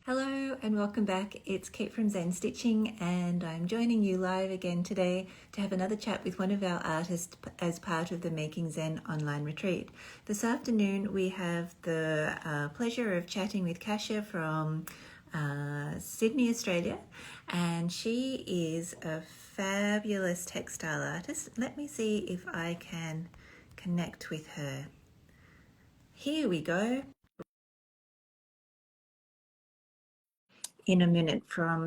Hello and welcome back. It's Kate from Zen Stitching, and I'm joining you live again today to have another chat with one of our artists as part of the Making Zen Online Retreat. This afternoon we have the pleasure of chatting with Kasia from Sydney, Australia, and she is a fabulous textile artist. Let me see if I can connect with her. Here we go. In a minute from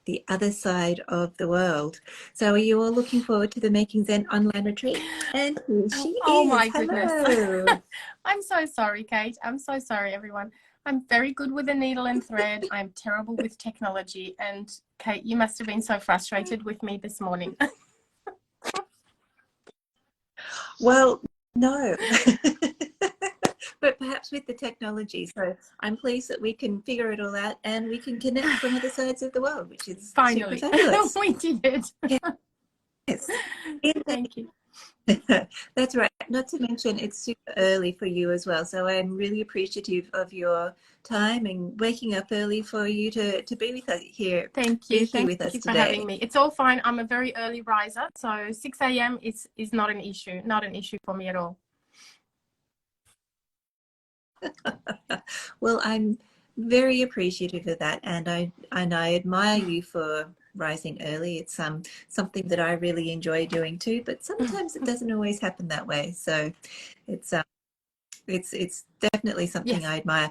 the other side of the world. So are you all looking forward to the Making Zen Online Retreat? And here she is. My Hello. goodness. I'm so sorry, Kate. I'm so sorry, everyone. I'm very good with a needle and thread. I'm terrible with technology. And Kate, you must have been so frustrated with me this morning. Well, no. But perhaps with the technology. So I'm pleased that we can figure it all out and we can connect from other sides of the world, which is Finally. super fabulous. We did. Yes. Thank you. That's right. Not to mention it's super early for you as well. So I'm really appreciative of your time and waking up early for you to be with us here. Thank you. Thank with us you for today. having me. It's all fine. I'm a very early riser. So 6 a.m. is not an issue. Not an issue for me at all. Well, I'm very appreciative of that, and I admire you for rising early. It's something that I really enjoy doing too, but sometimes it doesn't always happen that way. So it's definitely something yes. I admire.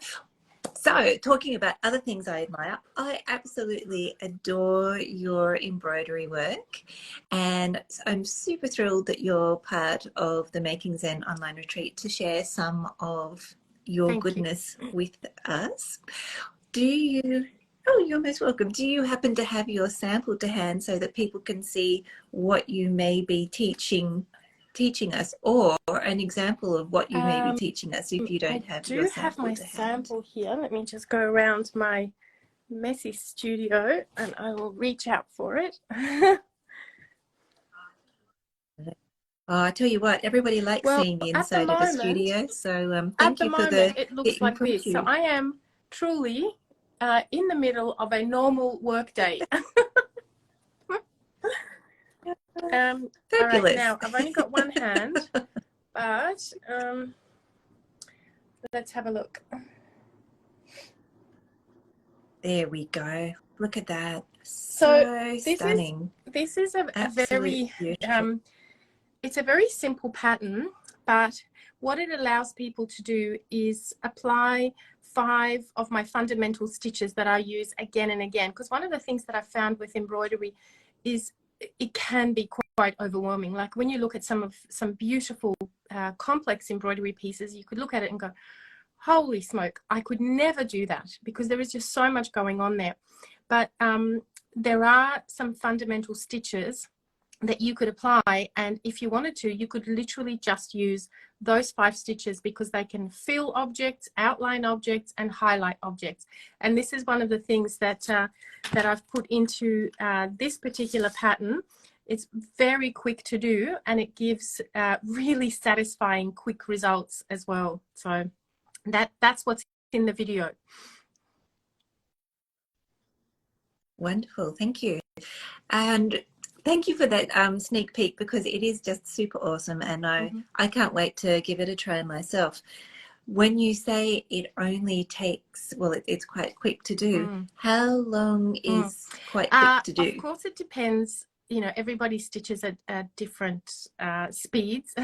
So talking about other things I admire, I absolutely adore your embroidery work, and I'm super thrilled that you're part of the Making Zen Online Retreat to share some of your goodness with us. Do you, oh, you're most welcome. Do you happen to have your sample to hand so that people can see what you may be teaching us, or an example of what you may be teaching us if you don't have your sample to hand? I do have my sample here. Let me just go around my messy studio and I will reach out for it. Oh, I tell you what, everybody likes seeing the inside of a studio. So thank you for the it looks like this. So I am truly in the middle of a normal work day. All right, now I've only got one hand, but let's have a look. There we go. Look at that. So stunning. This is a very it's a very simple pattern, but what it allows people to do is apply 5 of my fundamental stitches that I use again and again. Because one of the things that I found with embroidery is it can be quite overwhelming. Like when you look at some beautiful complex embroidery pieces, you could look at it and go, holy smoke, I could never do that, because there is just so much going on there. But there are some fundamental stitches that you could apply, and if you wanted to, you could literally just use those 5 stitches, because they can fill objects, outline objects, and highlight objects. And this is one of the things that that I've put into this particular pattern. It's very quick to do, and it gives really satisfying quick results as well. So that's what's in the video. Wonderful, thank you. And thank you for that sneak peek, because it is just super awesome, and I can't wait to give it a try myself. When you say it only takes, well, it's quite quick to do, how long is quite quick to do? Of course, it depends. You know, everybody stitches at different speeds.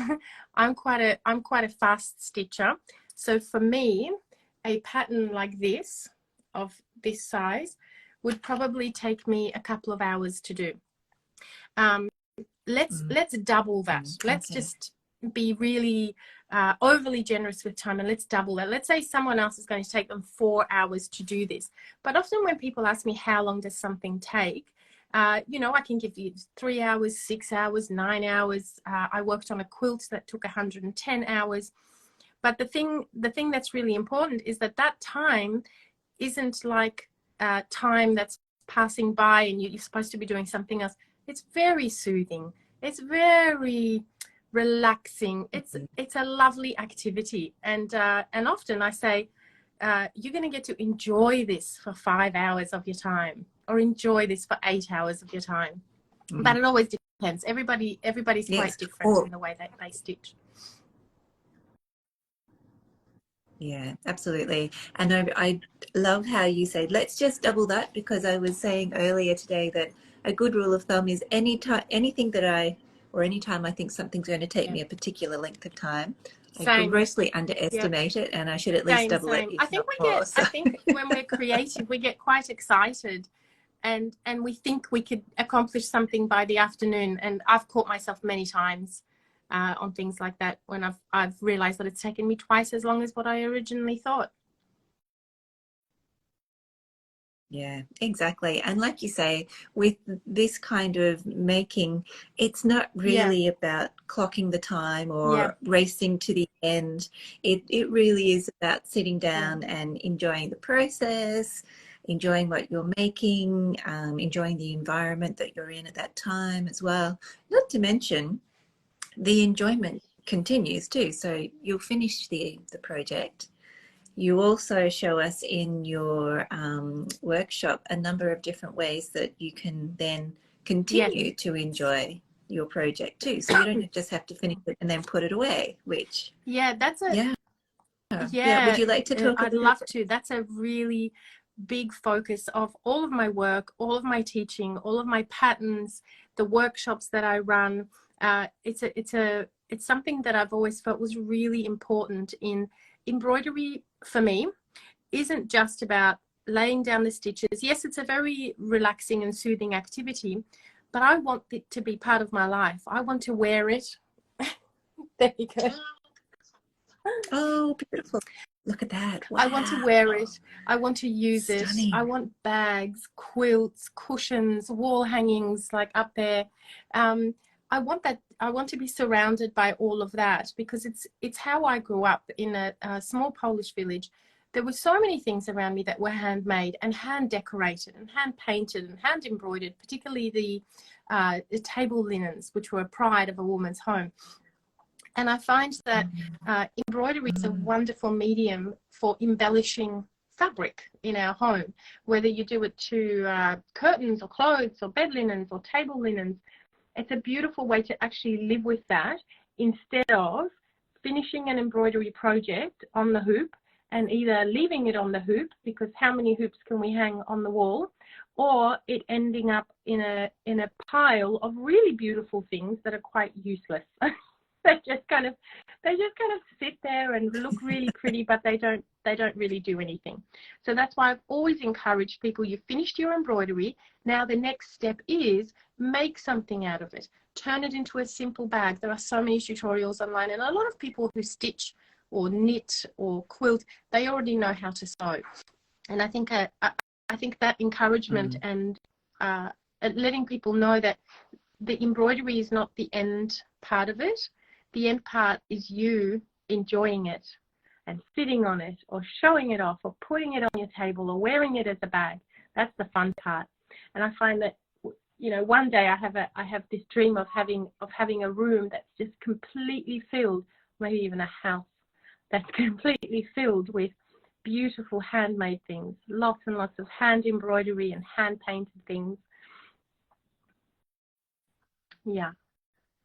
I'm quite a fast stitcher. So for me, a pattern like this, of this size, would probably take me a couple of hours to do. Let's double that. Let's just be really overly generous with time, and let's double that. Let's say someone else is going to take them 4 hours to do this. But often when people ask me how long does something take, you know, I can give you 3 hours, 6 hours, 9 hours. I worked on a quilt that took 110 hours. But the thing that's really important is that time isn't like time that's passing by and you're supposed to be doing something else. It's very soothing. It's very relaxing. It's a lovely activity. And often I say, you're going to get to enjoy this for 5 hours of your time, or enjoy this for 8 hours of your time. But it always depends. Everybody's quite different in the way that they stitch. Yeah, absolutely. And I love how you say, let's just double that, because I was saying earlier today that a good rule of thumb is anytime I think something's going to take me a particular length of time, I grossly underestimate it, and I should at least double it, if not more. I think when we're creative, we get quite excited, and we think we could accomplish something by the afternoon. And I've caught myself many times on things like that when I've realized that it's taken me twice as long as what I originally thought. Yeah, exactly. And like you say, with this kind of making, it's not really about clocking the time or racing to the end. It really is about sitting down and enjoying the process, enjoying what you're making, enjoying the environment that you're in at that time as well. Not to mention, the enjoyment continues too. So you'll finish the project. You also show us in your workshop a number of different ways that you can then continue to enjoy your project too. So you don't just have to finish it and then put it away, which... that's a... Would you like to talk? I'd love to. That's a really big focus of all of my work, all of my teaching, all of my patterns, the workshops that I run. It's something that I've always felt was really important in embroidery. For me, isn't just about laying down the stitches. Yes, it's a very relaxing and soothing activity, but I want it to be part of my life. I want to wear it. There you go. Oh, beautiful. Look at that. Wow. I want to wear it. I want to use it. I want bags, quilts, cushions, wall hangings, like up there. I want that. I want to be surrounded by all of that, because it's how I grew up in a small Polish village. There were so many things around me that were handmade and hand decorated and hand painted and hand embroidered, particularly the table linens, which were a pride of a woman's home. And I find that embroidery is a wonderful medium for embellishing fabric in our home, whether you do it to curtains or clothes or bed linens or table linens. It's a beautiful way to actually live with that, instead of finishing an embroidery project on the hoop and either leaving it on the hoop, because how many hoops can we hang on the wall, or it ending up in a pile of really beautiful things that are quite useless. They just kind of sit there and look really pretty, but they don't really do anything. So that's why I've always encouraged people, you've finished your embroidery, now the next step is make something out of it. Turn it into a simple bag. There are so many tutorials online, and a lot of people who stitch or knit or quilt, they already know how to sew. And I think that encouragement and letting people know that the embroidery is not the end part of it. The end part is you enjoying it and sitting on it or showing it off or putting it on your table or wearing it as a bag. That's the fun part. And I find that, you know, one day I have this dream of having a room that's just completely filled, maybe even a house that's completely filled with beautiful handmade things, lots and lots of hand embroidery and hand painted things. Yeah.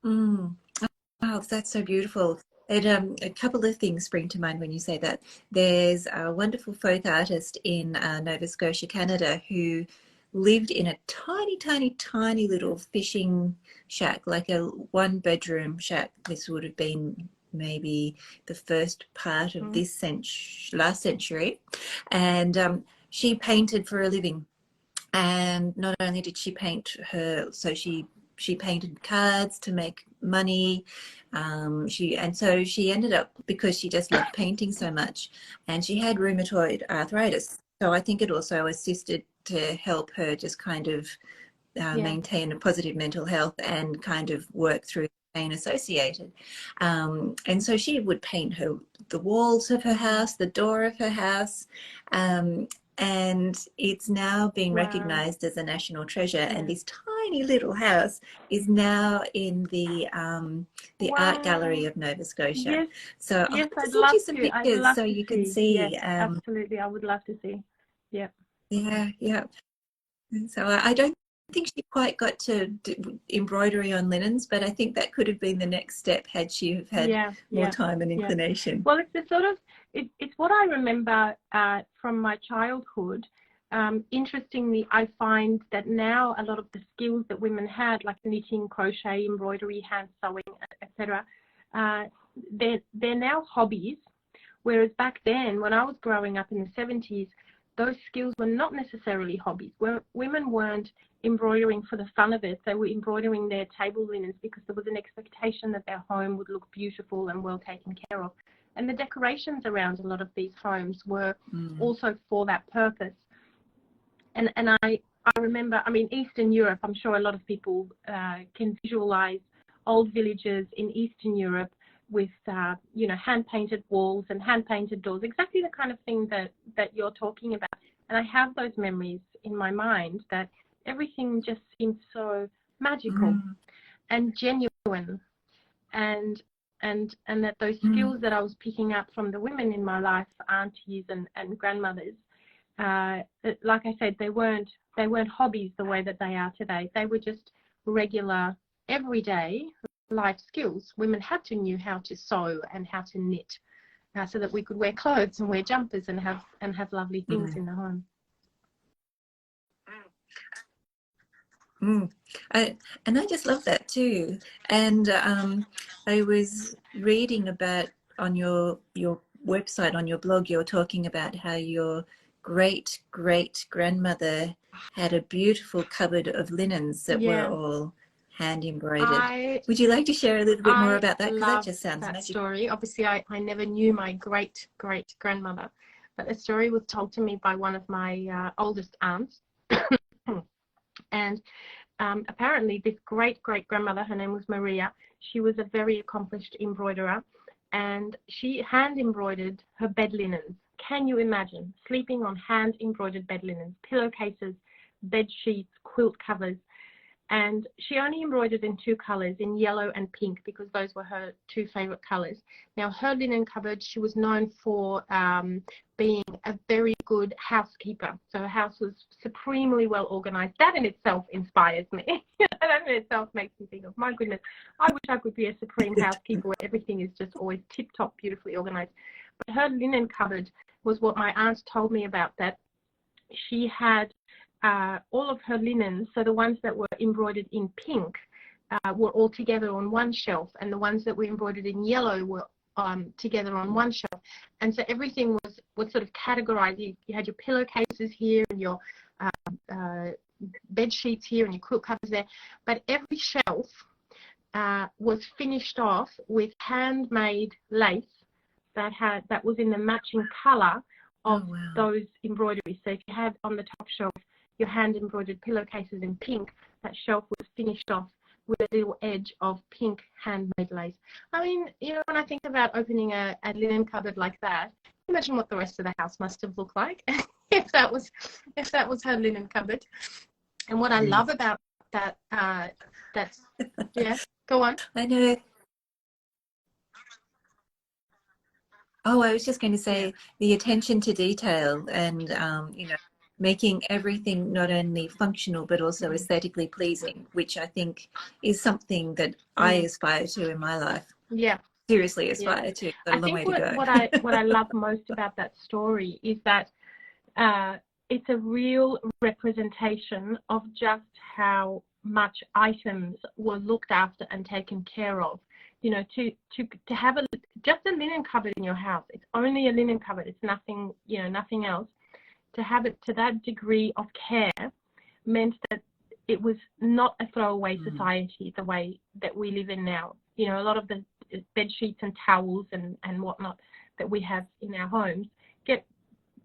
Oh, that's so beautiful. And a couple of things spring to mind when you say that. There's a wonderful folk artist in Nova Scotia, Canada, who lived in a tiny, tiny, tiny little fishing shack, like a one-bedroom shack. This would have been maybe the first part of this last century. And she painted for a living. And not only did she paint she painted cards to make money. So she ended up, because she just loved painting so much, and she had rheumatoid arthritis. So I think it also assisted to help her just kind of maintain a positive mental health and kind of work through the pain associated. And so she would paint the walls of her house, the door of her house. and it's now being Wow. recognized as a national treasure. Yeah. And this tiny little house is now in the art gallery Wow. of Nova Scotia. Yes. So I'll Yes, have to I'd send love you some to. I'd pictures love so to you can see. Yes, see. absolutely. I would love to see. Yeah. Yeah, yeah. So I don't think she quite got to embroidery on linens, but I think that could have been the next step had she have had Yeah. more Yeah. time and Yeah. inclination. Well, it's the sort of it's what I remember from my childhood. Interestingly, I find that now a lot of the skills that women had, like knitting, crochet, embroidery, hand sewing, etc., they're now hobbies. Whereas back then, when I was growing up in the 70s, those skills were not necessarily hobbies. Women weren't embroidering for the fun of it. They were embroidering their table linens because there was an expectation that their home would look beautiful and well taken care of. And the decorations around a lot of these homes were also for that purpose. And I remember, I mean, Eastern Europe, I'm sure a lot of people can visualize old villages in Eastern Europe with, you know, hand-painted walls and hand-painted doors, exactly the kind of thing that you're talking about. And I have those memories in my mind that everything just seems so magical and genuine, and that those skills that I was picking up from the women in my life, aunties and grandmothers, like I said, they weren't hobbies the way that they are today. They were just regular, everyday life skills. Women had to knew how to sew and how to knit, so that we could wear clothes and wear jumpers and have lovely things in the home. And I just love that too. And I was reading about on your website, on your blog, you're talking about how your great grandmother had a beautiful cupboard of linens that were all hand embroidered. Would you like to share a little bit more about that? Because that love just sounds that magical. story. Obviously, I never knew my great grandmother, but the story was told to me by one of my oldest aunts. And apparently this great grandmother, her name was Maria, she was a very accomplished embroiderer, and she hand embroidered her bed linens. Can you imagine sleeping on hand embroidered bed linens, pillowcases, bed sheets, quilt covers? And she only embroidered in two colors, in yellow and pink, because those were her two favorite colors. Now, her linen cupboard, she was known for being a very good housekeeper. So her house was supremely well organized. That in itself inspires me. That in itself makes me think of, my goodness, I wish I could be a supreme housekeeper where everything is just always tip-top, beautifully organized. But her linen cupboard was what my aunt told me about, that she had all of her linens, so the ones that were embroidered in pink were all together on one shelf, and the ones that were embroidered in yellow were together on one shelf. And so everything was sort of categorized. You had your pillowcases here and your bed sheets here and your quilt covers there, but every shelf was finished off with handmade lace that was in the matching color of those embroideries. So if you had on the top shelf your hand embroidered pillowcases in pink, that shelf was finished off with a little edge of pink handmade lace. I mean, you know, when I think about opening a linen cupboard like that, imagine what the rest of the house must have looked like if that was her linen cupboard. And what I love about that, that's, yeah, go on. I know. Oh, I was just going to say the attention to detail and, you know, making everything not only functional but also aesthetically pleasing, which I think is something that I aspire to in my life. Yeah. Seriously aspire to. Got a long way to go. What I love most about that story is that it's a real representation of just how much items were looked after and taken care of. You know, to have just a linen cupboard in your house, it's only a linen cupboard, it's nothing, you know, nothing else. To have it to that degree of care meant that it was not a throwaway society the way that we live in now. You know, a lot of the bed sheets and towels and whatnot that we have in our homes get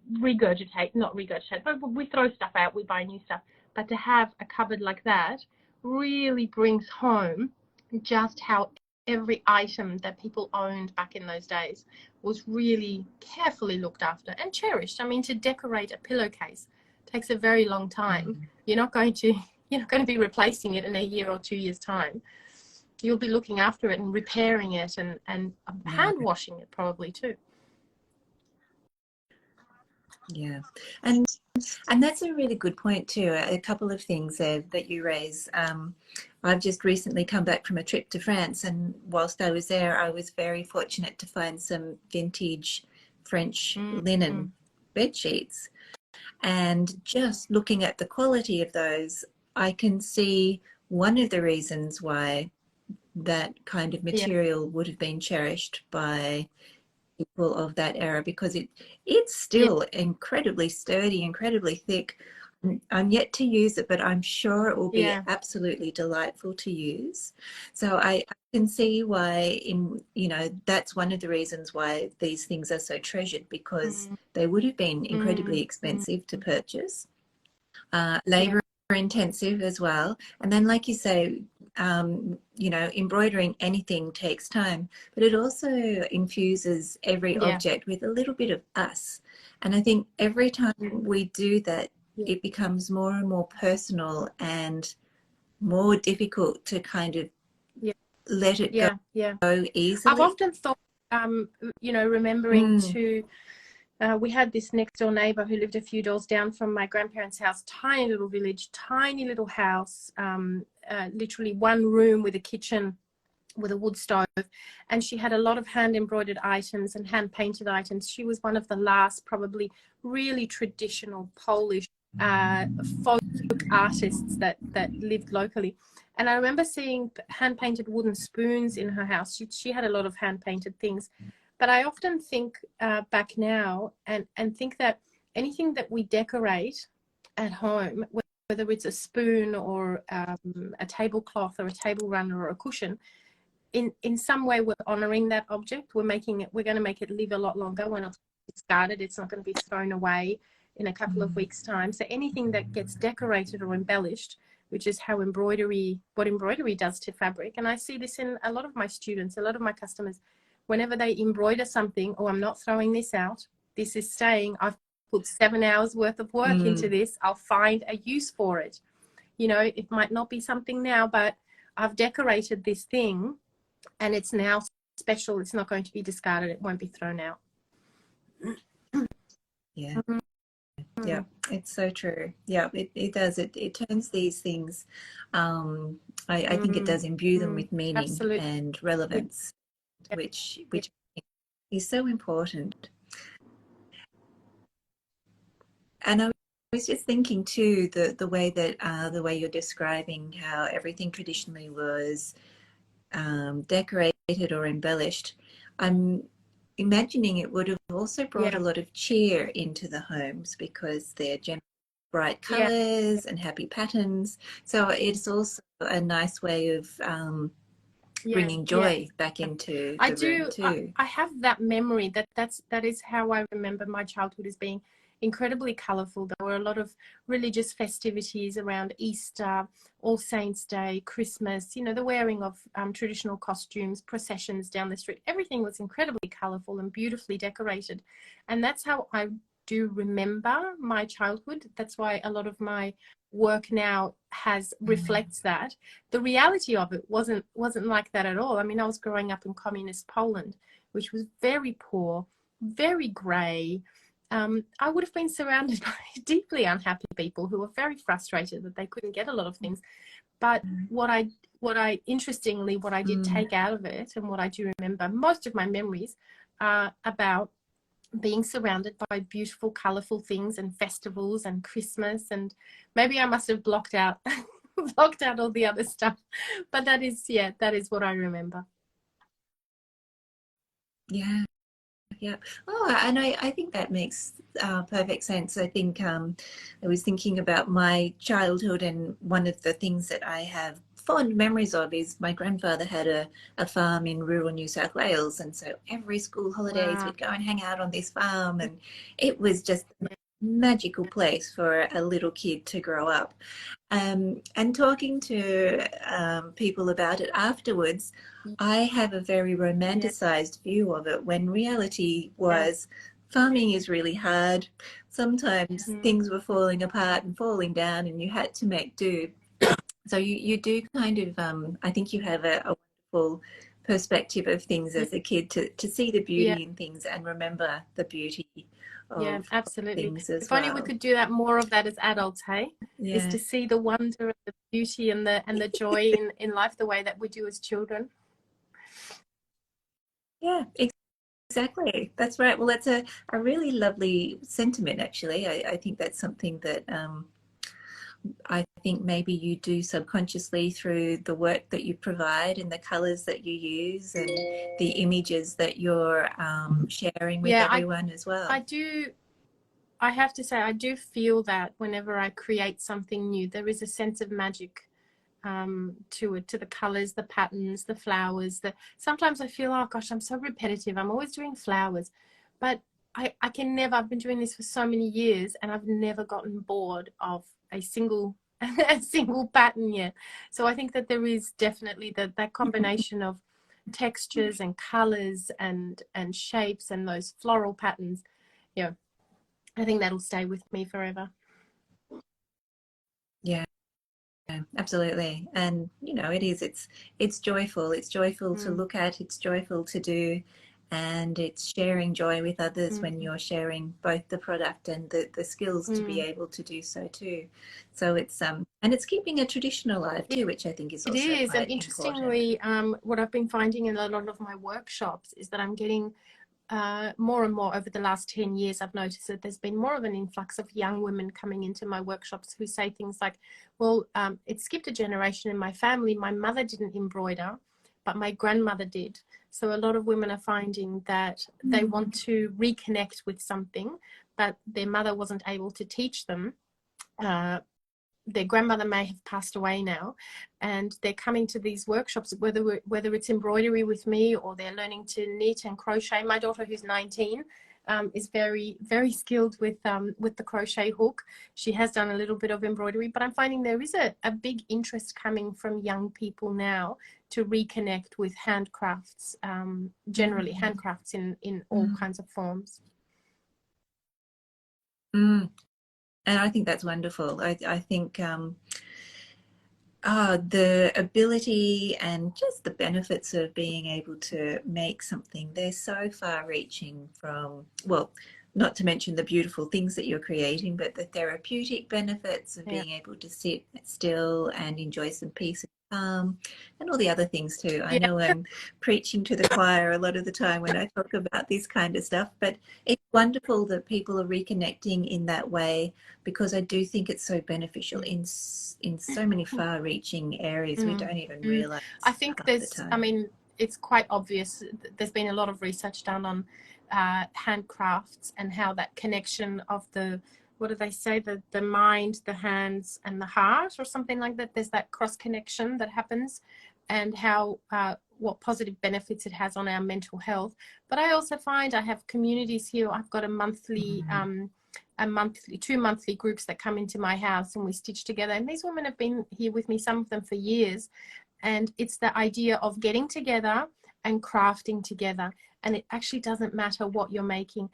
not regurgitate, but we throw stuff out, we buy new stuff. But to have a cupboard like that really brings home just how every item that people owned back in those days was really carefully looked after and cherished. I mean, to decorate a pillowcase takes a very long time. You're not going to be replacing it in a year or 2 years' time. You'll be looking after it and repairing it and hand washing it probably too. Yeah, and that's a really good point too. A couple of things there that you raise. I've just recently come back from a trip to France, and whilst I was there, I was very fortunate to find some vintage French linen bed sheets. And just looking at the quality of those, I can see one of the reasons why that kind of material would have been cherished by people of that era, because it's still incredibly sturdy, incredibly thick. I'm yet to use it, but I'm sure it will be absolutely delightful to use. So I can see why, that's one of the reasons why these things are so treasured, because they would have been incredibly expensive to purchase, labor intensive as well. And then, like you say, embroidering anything takes time, but it also infuses every object with a little bit of us. And I think every time we do that, it becomes more and more personal and more difficult to kind of let it go easily. I've often thought, remembering to we had this next door neighbor who lived a few doors down from my grandparents' house, tiny little village, tiny little house, literally one room with a kitchen with a wood stove, and she had a lot of hand embroidered items and hand painted items. She was one of the last probably really traditional Polish folk artists that lived locally. And I remember seeing hand painted wooden spoons in her house. She had a lot of hand painted things. But I often think back now and think that anything that we decorate at home, whether it's a spoon or a tablecloth or a table runner or a cushion, in some way we're honoring that object. We're going to make it live a lot longer. We're not discarded. It's not going to be thrown away in a couple of weeks' time. So anything that gets decorated or embellished, which is what embroidery does to fabric. And I see this in a lot of my students, a lot of my customers. Whenever they embroider something, I'm not throwing this out. This is staying. I've put 7 hours worth of work into this. I'll find a use for it. It might not be something now, but I've decorated this thing and it's now special. It's not going to be discarded. It won't be thrown out. Yeah. Yeah, it's so true. Yeah, it does. It turns these things, I think it does imbue them with meaning and relevance, which is so important. And I was just thinking too, the way you're describing how everything traditionally was decorated or embellished. I'm imagining it would have also brought a lot of cheer into the homes, because they're generally bright colors and happy patterns. So it's also a nice way of bringing joy back into the room too. I have that memory that is how I remember my childhood, as being incredibly colourful. There were a lot of religious festivities around Easter, All Saints Day, Christmas, the wearing of traditional costumes, processions down the street. Everything was incredibly colourful and beautifully decorated. And that's how I do remember my childhood. That's why a lot of my work now reflects that. The reality of it wasn't like that at all. I mean, I was growing up in communist Poland, which was very poor, very grey. I would have been surrounded by deeply unhappy people who were very frustrated that they couldn't get a lot of things. But what I did take out of it, and what I do remember, most of my memories are about being surrounded by beautiful, colourful things and festivals and Christmas. And maybe I must have blocked out all the other stuff. But that is what I remember. Yeah. Yeah. Oh, and I think that makes perfect sense. I think I was thinking about my childhood, and one of the things that I have fond memories of is my grandfather had a farm in rural New South Wales, and so every school holidays we'd go and hang out on this farm, and it was just the magical place for a little kid to grow up. And talking to people about it afterwards, I have a very romanticized view of it, when reality was farming is really hard. Sometimes things were falling apart and falling down and you had to make do. So you do kind of, I think you have a wonderful perspective of things as a kid, to see the beauty in things and remember the beauty of absolutely. things as if only we could do that, more of that as adults, hey? Is to see the wonder and the beauty and the joy in life the way that we do as children. Yeah, exactly. That's right. Well, that's a really lovely sentiment, actually. I think that's something that I think maybe you do subconsciously through the work that you provide and the colors that you use and the images that you're sharing with everyone as well. I have to say, I do feel that whenever I create something new, there is a sense of magic to it, to the colors, the patterns, the flowers. Sometimes I feel, oh gosh, I'm so repetitive. I'm always doing flowers. But I can never, I've been doing this for so many years and I've never gotten bored of a single pattern yet. So I think that there is definitely that combination of textures and colors and shapes and those floral patterns. Yeah, I think that'll stay with me forever. Yeah, absolutely. And you know, it's joyful. It's joyful to look at, it's joyful to do, and it's sharing joy with others when you're sharing both the product and the skills to be able to do so too. So it's and it's keeping a tradition alive too, which I think is also quite important. And interestingly, what I've been finding in a lot of my workshops is that I'm getting more and more over the last 10 years. I've noticed that there's been more of an influx of young women coming into my workshops who say things like, well, it skipped a generation in my family. My mother didn't embroider, but my grandmother did. So a lot of women are finding that they want to reconnect with something, but their mother wasn't able to teach them. Their grandmother may have passed away now, and they're coming to these workshops, whether it's embroidery with me or they're learning to knit and crochet. My daughter, who's 19, is very, very skilled with the crochet hook. She has done a little bit of embroidery, but I'm finding there is a big interest coming from young people now to reconnect with handcrafts, generally handcrafts in all kinds of forms. And I think that's wonderful. I think the ability and just the benefits of being able to make something, they're so far reaching, from, well, not to mention the beautiful things that you're creating, but the therapeutic benefits of being able to sit still and enjoy some peace and calm, and all the other things too. I know I'm preaching to the choir a lot of the time when I talk about this kind of stuff, but it's wonderful that people are reconnecting in that way, because I do think it's so beneficial in so many far-reaching areas we don't even realize. I think it's quite obvious. There's been a lot of research done on handcrafts and how that connection of what do they say, the mind, the hands and the heart, or something like that. There's that cross connection that happens, and how what positive benefits it has on our mental health. But I also find I have communities here. I've got two monthly groups that come into my house and we stitch together, and these women have been here with me, some of them for years, and it's the idea of getting together and crafting together. And it actually doesn't matter what you're making.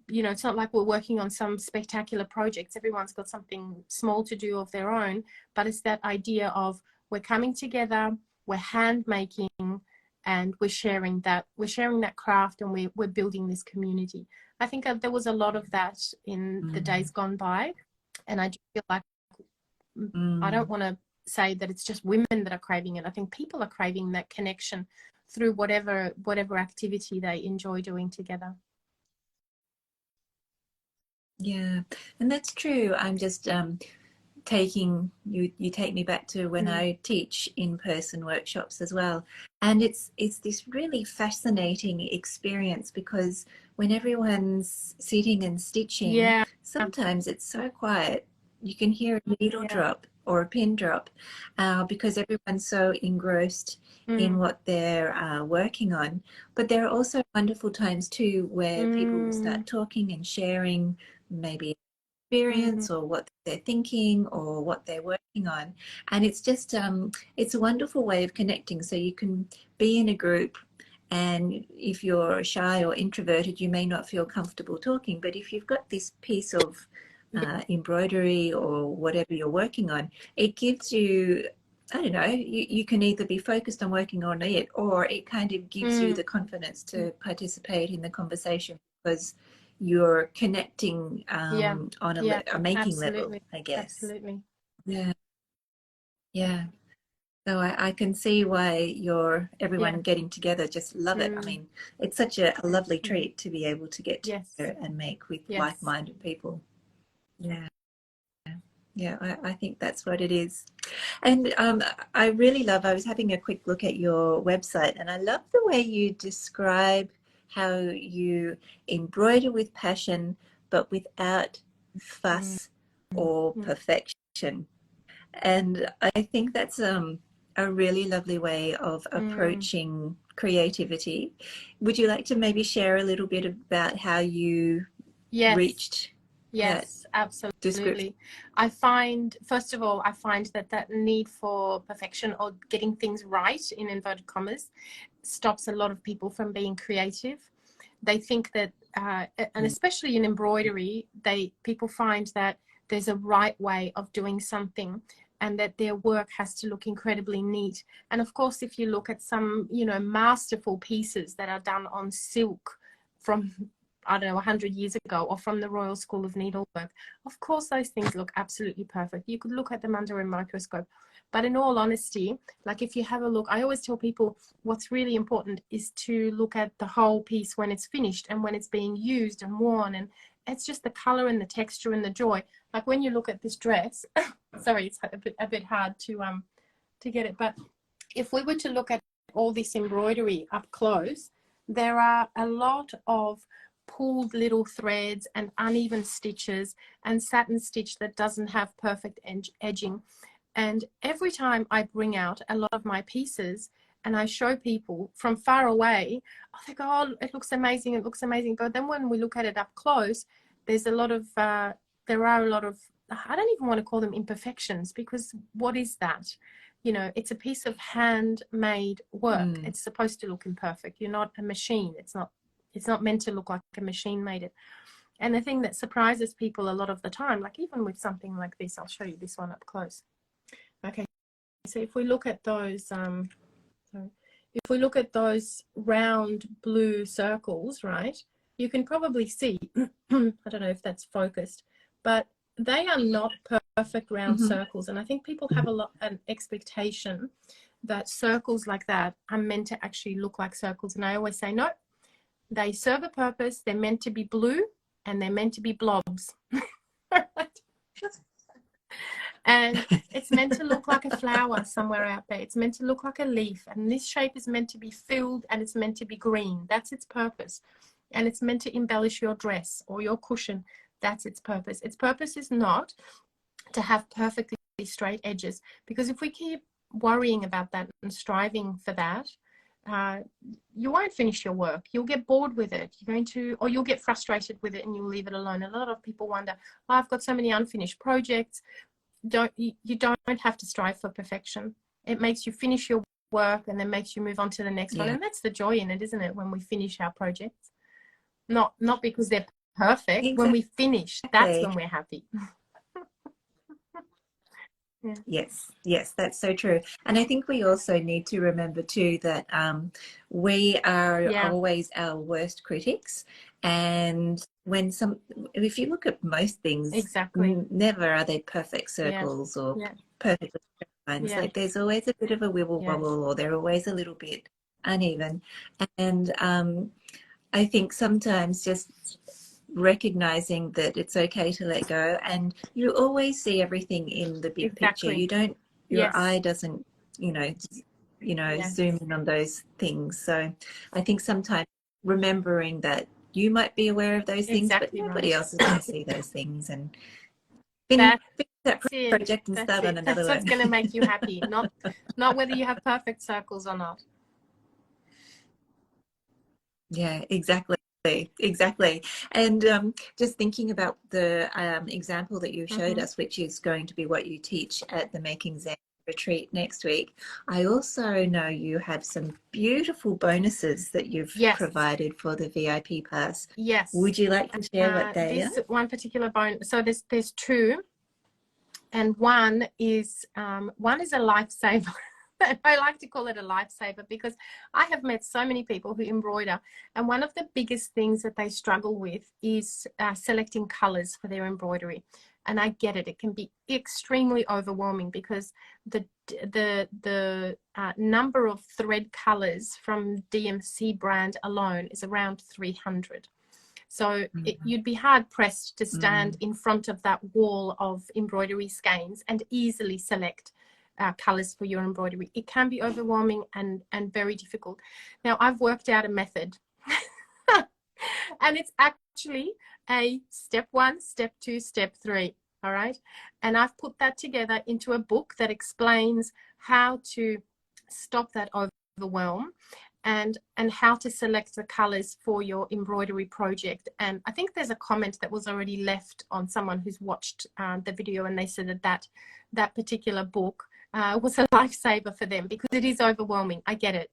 It's not like we're working on some spectacular projects. Everyone's got something small to do of their own, but it's that idea of we're coming together, we're hand making, and we're sharing that craft, and we're building this community. I think there was a lot of that in the days gone by, and I just feel like I don't want to say that it's just women that are craving it. I think people are craving that connection through whatever activity they enjoy doing together. Yeah, and that's true. I'm just you take me back to when I teach in-person workshops as well, and it's this really fascinating experience, because when everyone's sitting and stitching, sometimes it's so quiet you can hear a needle drop or a pin drop, because everyone's so engrossed in what they're working on. But there are also wonderful times too where people will start talking and sharing maybe experience or what they're thinking or what they're working on. And it's just it's a wonderful way of connecting. So you can be in a group, and if you're shy or introverted, you may not feel comfortable talking, but if you've got this piece of embroidery or whatever you're working on, it gives you, I don't know, you can either be focused on working on it, or it kind of gives you the confidence to participate in the conversation because you're connecting on a making level, I guess. Absolutely. Yeah. Yeah. So I can see why everyone getting together just love it. I mean, it's such a lovely treat to be able to get together and make with like-minded people. Yeah. Yeah, I think that's what it is. And I really love, I was having a quick look at your website, and I love the way you describe how you embroider with passion, but without fuss or perfection. And I think that's a really lovely way of approaching creativity. Would you like to maybe share a little bit about how you reached Yes, absolutely. I find, first of all, that need for perfection or getting things right, in inverted commas, stops a lot of people from being creative. They think that, and especially in embroidery, people find that there's a right way of doing something, and that their work has to look incredibly neat. And of course, if you look at some, masterful pieces that are done on silk from, I don't know, 100 years ago, or from the Royal School of Needlework, of course those things look absolutely perfect. You could look at them under a microscope. But in all honesty, like if you have a look, I always tell people what's really important is to look at the whole piece when it's finished and when it's being used and worn. And it's just the color and the texture and the joy. Like when you look at this dress, sorry, it's a bit hard to get it. But if we were to look at all this embroidery up close, there are a lot of pulled little threads and uneven stitches and satin stitch that doesn't have perfect edging. And every time I bring out a lot of my pieces and I show people from far away, they go, oh, it looks amazing, it looks amazing. But then when we look at it up close, there's a lot of, I don't even want to call them imperfections, because what is that? It's a piece of handmade work. It's supposed to look imperfect. You're not a machine. It's not meant to look like a machine made it. And the thing that surprises people a lot of the time, like even with something like this, I'll show you this one up close. Okay, so if we look at those, round blue circles, right, you can probably see, I don't know if that's focused, but they are not perfect round circles. And I think people have an expectation that circles like that are meant to actually look like circles. And I always say, no, they serve a purpose. They're meant to be blue and they're meant to be blobs. And it's meant to look like a flower somewhere out there. It's meant to look like a leaf. And this shape is meant to be filled and it's meant to be green. That's its purpose. And it's meant to embellish your dress or your cushion. That's its purpose. Its purpose is not to have perfectly straight edges, because if we keep worrying about that and striving for that, you won't finish your work. You'll get bored with it. Or you'll get frustrated with it and you'll leave it alone. A lot of people wonder, oh, I've got so many unfinished projects. You don't have to strive for perfection. It makes you finish your work and then makes you move on to the next one. And that's the joy in it, isn't it? When we finish our projects, not because they're perfect. Exactly. When we finish, that's when we're happy. Yes, that's so true. And I think we also need to remember too that we are always our worst critics. And if you look at most things, never are they perfect circles or perfect lines. Like there's always a bit of a wibble wobble, or they're always a little bit uneven. And I think sometimes just recognizing that it's okay to let go, and you always see everything in the big picture. You don't, your eye doesn't, zoom in on those things. So I think sometimes remembering that you might be aware of those things, but nobody else is going to see those things, and finish that project and start on another one. That's what's going to make you happy, not whether you have perfect circles or not. Yeah, exactly. Exactly. And just thinking about the example that you showed us, which is going to be what you teach at the Making Zen retreat next week, I also know you have some beautiful bonuses that you've provided for the VIP pass. Yes. Would you like to share what they are? This one particular bonus, so there's two, and one is a lifesaver. I like to call it a lifesaver because I have met so many people who embroider, and one of the biggest things that they struggle with is selecting colors for their embroidery. And I get it. It can be extremely overwhelming because the number of thread colors from DMC brand alone is around 300. So you'd be hard pressed to stand in front of that wall of embroidery skeins and easily select colors for your embroidery. It can be overwhelming and very difficult. Now, I've worked out a method and it's actually a step 1, step 2, step 3. All right. And I've put that together into a book that explains how to stop that overwhelm and how to select the colors for your embroidery project. And I think there's a comment that was already left on someone who's watched the video, and they said that particular book was a lifesaver for them because it is overwhelming. I get it.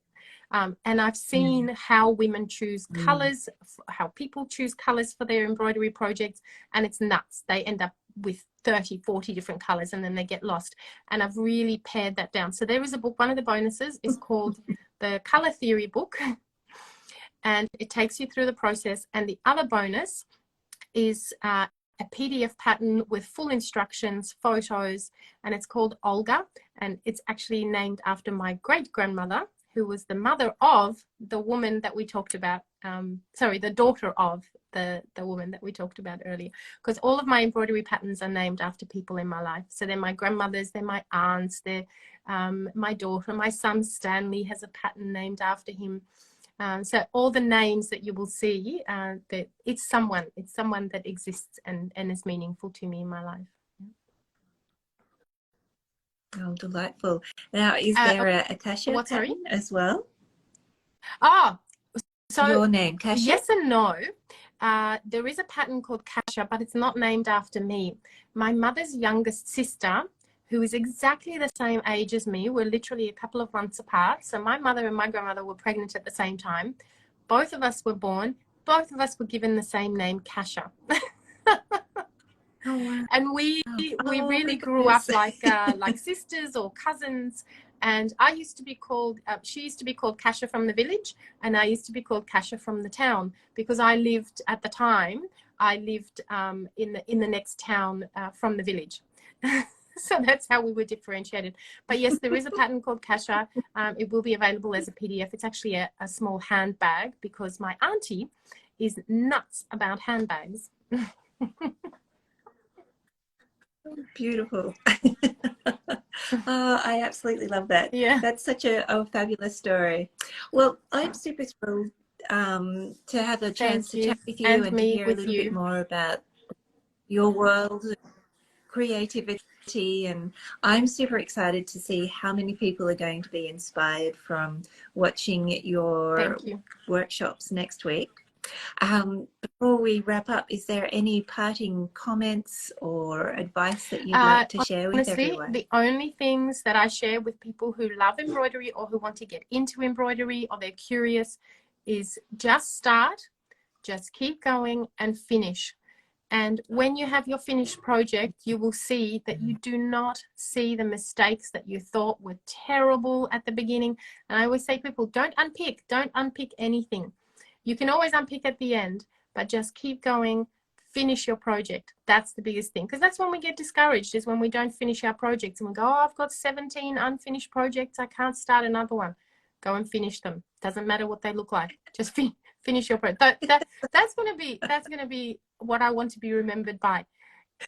And I've seen how women choose colors, how people choose colors for their embroidery projects, and it's nuts. They end up with 30, 40 different colors and then they get lost. And I've really pared that down. So there is a book, one of the bonuses is called the Color Theory book, and it takes you through the process. And the other bonus is a PDF pattern with full instructions, photos, and it's called Olga, and it's actually named after my great-grandmother, who was the mother of the woman that we talked about, the daughter of the woman that we talked about earlier, because all of my embroidery patterns are named after people in my life. So they're my grandmothers, they're my aunts, they're my daughter, my son Stanley has a pattern named after him. So all the names that you will see, that it's someone that exists and is meaningful to me in my life. Oh, delightful. Now, is there a Kasia pattern as well? Oh, so your name, Kasia? Yes and no. There is a pattern called Kasia, but it's not named after me. My mother's youngest sister, who is exactly the same age as me, we're literally a couple of months apart. So my mother and my grandmother were pregnant at the same time. Both of us were born. Both of us were given the same name, Kasia. Oh, wow. And we really grew up like sisters or cousins. And I used to be called, she used to be called Kasia from the village, and I used to be called Kasia from the town, because I lived at the time, in the next town from the village. So that's how we were differentiated. But yes, there is a pattern called Kasia. It will be available as a PDF. It's actually a small handbag, because my auntie is nuts about handbags. Beautiful. Oh, I absolutely love that. Yeah, that's such a fabulous story. Well, I'm super thrilled to have a chance to chat with you and to hear a little bit more about your world, creativity, and I'm super excited to see how many people are going to be inspired from watching your workshops next week. Before we wrap up, is there any parting comments or advice that you'd like to share with everyone? The only things that I share with people who love embroidery or who want to get into embroidery or they're curious is just start, just keep going and finish. And when you have your finished project, you will see that you do not see the mistakes that you thought were terrible at the beginning. And I always say to people, don't unpick anything. You can always unpick at the end, but just keep going, finish your project. That's the biggest thing, because that's when we get discouraged, is when we don't finish our projects and we go, oh, I've got 17 unfinished projects, I can't start another one. Go and finish them. Doesn't matter what they look like. Just finish your project. That's going to be what I want to be remembered by.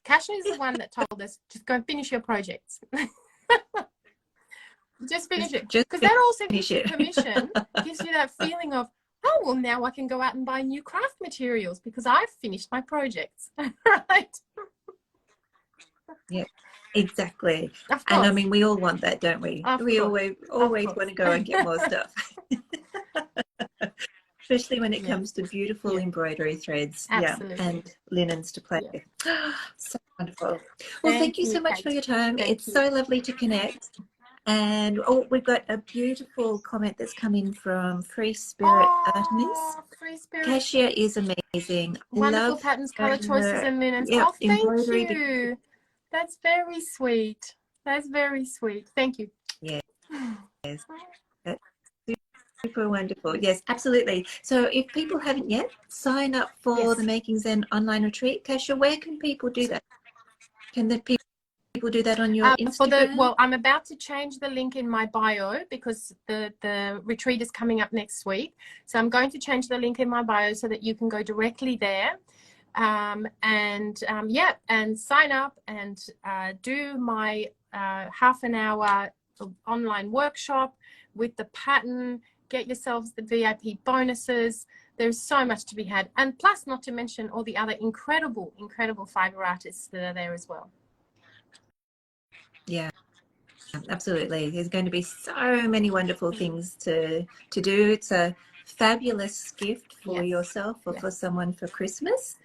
Kasia is the one that told us, just go and finish your projects. Just finish it. Because that also gives you permission, gives you that feeling of, oh, well, now I can go out and buy new craft materials because I've finished my projects, right? Yeah, exactly. And I mean, we all want that, don't we? We always want to go and get more stuff. especially when it comes to beautiful embroidery threads. Absolutely. Yeah, and linens to play with. So wonderful. Well, thank you so much Kate. for your time. It's so lovely to connect. And we've got a beautiful comment that's coming from Free Spirit Artemis. Free Spirit. Kasia is amazing. Wonderful Love patterns, color choices, and linens. Yep, oh, thank you. That's very sweet. That's very sweet. Thank you. Yes. That's super wonderful. Yes, absolutely. So if people haven't yet, sign up for the Making Zen Online Retreat. Kasia, where can people do that? Can the people do that on your Instagram? Well, I'm about to change the link in my bio because the retreat is coming up next week. So I'm going to change the link in my bio so that you can go directly there. And sign up and do my half an hour online workshop with the pattern. Get yourselves the VIP bonuses. There's so much to be had, and plus, not to mention all the other incredible fiber artists that are there as well. Yeah, absolutely. There's going to be so many wonderful things to do. It's a fabulous gift for yourself or for someone for Christmas.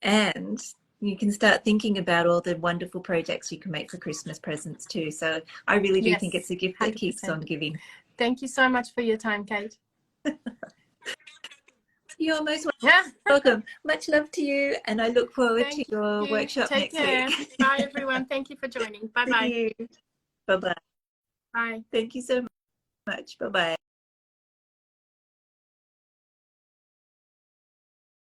And you can start thinking about all the wonderful projects you can make for Christmas presents too. So I really do think it's a gift that 100%. Keeps on giving. Thank you so much for your time, Kate. You're most welcome. Much love to you, and I look forward to your workshop next week. Bye, everyone. Thank you for joining. Bye-bye. Bye-bye. Bye. Thank you so much. Bye-bye.